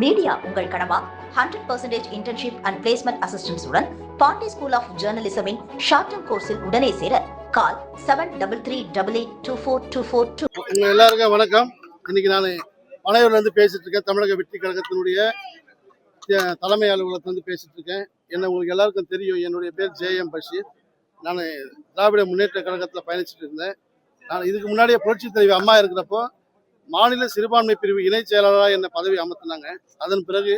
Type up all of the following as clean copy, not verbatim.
Media உங்கள் கனவா? 100% internship and placement assistance உடன் பாண்டி ஸ்கூல் ஆஃப் ஜேர்னலிசமின் ஷார்ட் டர்ம் கோர்ஸில் உடனே சேர கால் 7338242424. எல்லாருக்கும் வணக்கம். இன்னைக்கு நான் பனையூர்ல இருந்து பேசிட்டு இருக்கேன். தமிழக வெற்றி கழகத்தினுடைய தலைமை அலுவலகத்துல இருந்து பேசிட்டு இருக்கேன். என்ன உங்களுக்கு எல்லாருக்கும் தெரியும், என்னுடைய பேர் JM பஷீர். நான் திராவிட முன்னேற்ற கழகத்தில் பயணிச்சுட்டு இருந்தேன். நான் இதுக்கு முன்னாடியே புரட்சி தலைவி அம்மா இருக்கிறப்போ மாநில சிறுபான்மை பிரிவு இணை செயலாளராக என்ன பதவி அமர்த்தினாங்க. அதன் பிறகு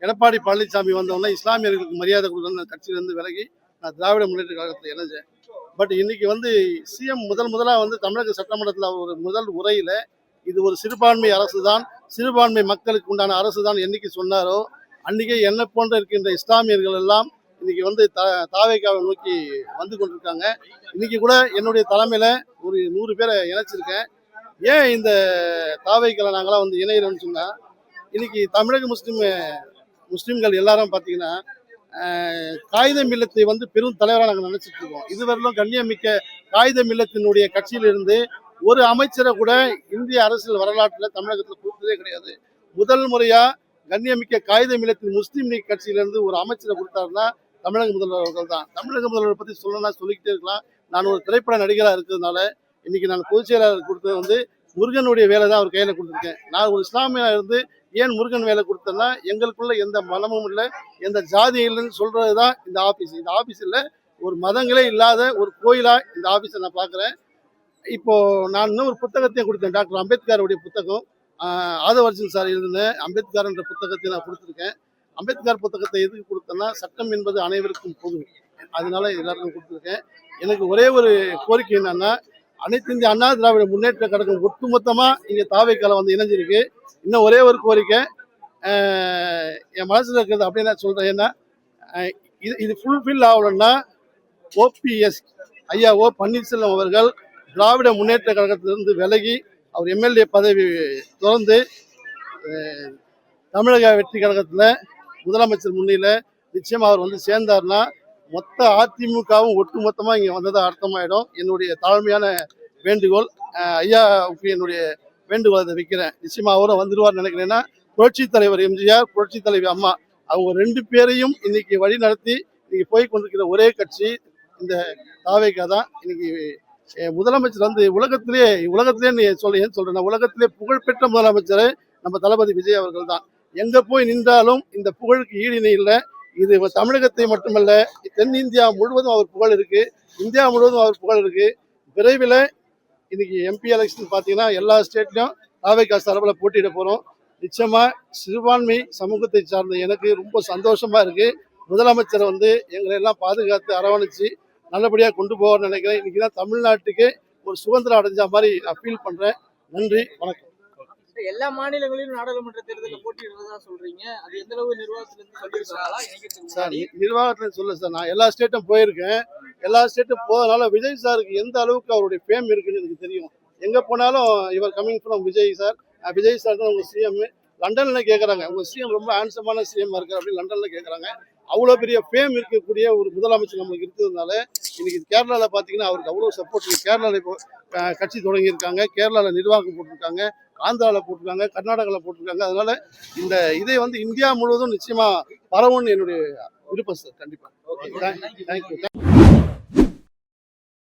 எடப்பாடி பழனிசாமி வந்தவொடனே இஸ்லாமியர்களுக்கு மரியாதை கொடுக்கணும் கட்சியிலிருந்து விலகி நான் திராவிட முன்னேற்ற கழகத்தில் இணைஞ்சேன். பட் இன்னைக்கு சிஎம் முதலாக தமிழக சட்டமன்றத்தில் ஒரு முதல் உரையில இது ஒரு சிறுபான்மை அரசு தான், சிறுபான்மை மக்களுக்கு உண்டான அரசு தான் என்னைக்கு சொன்னாரோ அன்னைக்கே என்ன போன்ற இருக்கின்ற இஸ்லாமியர்கள் எல்லாம் இன்னைக்கு தாவேக்காவை நோக்கி வந்து கொண்டிருக்காங்க. இன்னைக்கு கூட என்னுடைய தலைமையில ஒரு 100 பேரை இணைச்சிருக்கேன். ஏன் இந்த தாவேக்களை நாங்களாம் இணைகிறோம்னு சொன்னா, இன்னைக்கு தமிழக முஸ்லிம்கள் எல்லாரும் பார்த்தீங்கன்னா காகித மில்லத்தை பெரும் தலைவராக நாங்கள் நினைச்சிட்டு இருக்கோம். இதுவரையிலும் கண்ணியமிக்க காகித மில்லத்தினுடைய கட்சியிலிருந்து ஒரு அமைச்சரை கூட இந்திய அரசியல் வரலாற்றில் தமிழகத்தில் கொடுத்ததே கிடையாது. முதல் முறையா கண்ணியமிக்க காகித மில்லத்தின் முஸ்லீம் லீக் கட்சியிலிருந்து ஒரு அமைச்சரை கொடுத்தாருன்னா தமிழக முதல்வர் அவர்கள் தான். தமிழக முதல்வரை பற்றி சொல்லணும்னா சொல்லிக்கிட்டே இருக்கலாம். நான் ஒரு திரைப்பட நடிகராக இருக்கிறதுனால இன்னைக்கு நான் பொதுச் செயலாளர் கொடுத்தது முருகனுடைய வேலை தான் அவர் கையில் கொடுத்துருக்கேன். நான் ஒரு இஸ்லாமியா இருந்து ஏன் முருகன் வேலை கொடுத்தேன்னா, எங்களுக்குள்ள எந்த மனமும் இல்லை, எந்த ஜாதியும் இல்லைன்னு சொல்றது தான் இந்த ஆஃபீஸ். இந்த ஆஃபீஸில் ஒரு மதங்களே இல்லாத ஒரு கோயிலாக இந்த ஆஃபீஸை நான் பார்க்குறேன். இப்போ நான் இன்னும் ஒரு புத்தகத்தையும் கொடுத்தேன். டாக்டர் அம்பேத்கருடைய புத்தகம், ஆதவர்ஜன் சார் எழுதின அம்பேத்கர் என்ற புத்தகத்தை நான் கொடுத்துருக்கேன். அம்பேத்கர் புத்தகத்தை எதுக்கு கொடுத்தேன்னா, சட்டம் என்பது அனைவருக்கும் பொது, அதனால எல்லாருக்கும் கொடுத்துருக்கேன். எனக்கு ஒரே ஒரு கோரிக்கை என்னன்னா, அனைத்து இந்திய அண்ணா திராவிட முன்னேற்ற கழகம் ஒட்டுமொத்தமா இங்க தாவேக்கால இணைஞ்சிருக்கு. இன்னும் ஒரே ஒரு கோரிக்கை என் மனசுல இருக்கிறது அப்படின்னு நான் சொல்றேன். ஏன்னா இது ஃபுல்ஃபில் ஆகணும்னா OPS ஐயா ஓ பன்னீர்செல்வம் அவர்கள் திராவிட முன்னேற்ற கழகத்திலிருந்து விலகி அவர் MLA பதவி தொடர்ந்து தமிழக வெற்றி கழகத்தில் முதலமைச்சர் முன்னிலையில் நிச்சயமாக அவர் சேர்ந்தார்னா மொத்த அதிமுகவும் ஒட்டுமொத்தமாக இங்கே வந்ததாக அர்த்தமாயிடும். என்னுடைய தாழ்மையான வேண்டுகோள், ஐயாவுக்கு என்னுடைய வேண்டுகோள் அதை வைக்கிறேன். நிச்சயமாக அவரும் வந்துடுவார்னு நினைக்கிறேன்னா, புரட்சி தலைவர் எம்ஜிஆர், புரட்சி தலைவி அம்மா அவங்க 2 பேரையும் இன்னைக்கு வழி நடத்தி இன்னைக்கு போய் கொண்டிருக்கிற ஒரே கட்சி இந்த தாவேகா தான். இன்னைக்கு முதலமைச்சர் உலகத்திலே சொல்றேன், உலகத்திலே புகழ்பெற்ற முதலமைச்சர் நம்ம தளபதி விஜய் அவர்கள் தான். எங்க போய் நின்றாலும் இந்த புகழுக்கு ஈடிணை இல்லை. இது தமிழகத்தை மட்டுமல்ல, தென்னிந்தியா முழுவதும் அவர் புகழ் இருக்கு, இந்தியா முழுவதும் அவர் புகழ் இருக்கு. விரைவில் இன்னைக்கு MP எலெக்ஷன் பார்த்தீங்கன்னா எல்லா ஸ்டேட்லையும் தாவேகா சார்பில் போட்டியிட போகிறோம். நிச்சயமா சிறுபான்மை சமூகத்தை சார்ந்த எனக்கு ரொம்ப சந்தோஷமா இருக்கு. முதலமைச்சரை எங்களை எல்லாம் பாதுகாத்து அரவணைச்சு நல்லபடியாக கொண்டு போவார்னு நினைக்கிறேன். இன்னைக்கு தான் தமிழ்நாட்டுக்கு ஒரு சுதந்திரம் அடைஞ்ச மாதிரி நான் ஃபீல் பண்றேன். நன்றி, வணக்கம். எல்லா மாநிலங்களிலும் நாடாளுமன்ற தேர்தலில் போட்டியிடுறதா சொல்றீங்க, அது எந்த அளவு நிர்வாகத்திலிருந்து சொல்லியிருக்காங்களா? சார், நிர்வாகத்துல சொல்ல சார், நான் எல்லா ஸ்டேட்டும் போயிருக்கேன். எல்லா ஸ்டேட்டும் போதனால விஜய் சாருக்கு எந்த அளவுக்கு அவருடைய ஃபேம் இருக்குன்னு எனக்கு தெரியும். எங்க போனாலும் இவர் coming from Vijay sir, Vijay sir தான் உங்க CM. லண்டன்ல கேட்குறாங்க, உங்க CM ரொம்ப ஹேண்ட்ஸமான CM இருக்கு அப்படின்னு லண்டன்ல கேட்குறாங்க. அவ்வளோ பெரிய ஃபேம் இருக்கக்கூடிய ஒரு முதலமைச்சர் நம்மளுக்கு இருக்கிறதுனால இன்னைக்கு கேரளாவில் பார்த்தீங்கன்னா அவருக்கு அவ்வளோ சப்போர்ட். கேரளாவில் இப்போ கட்சி தொடங்கியிருக்காங்க, கேரளாவில் நிர்வாகம் போட்டிருக்காங்க, ஆந்திராவில் போட்டிருக்காங்க, கர்நாடகாவில் போட்டிருக்காங்க. அதனால இந்த இதை இந்தியா முழுவதும் நிச்சயமா பரவும்னு என்னுடைய விருப்பம் சார். கண்டிப்பாக. தேங்க்யூ.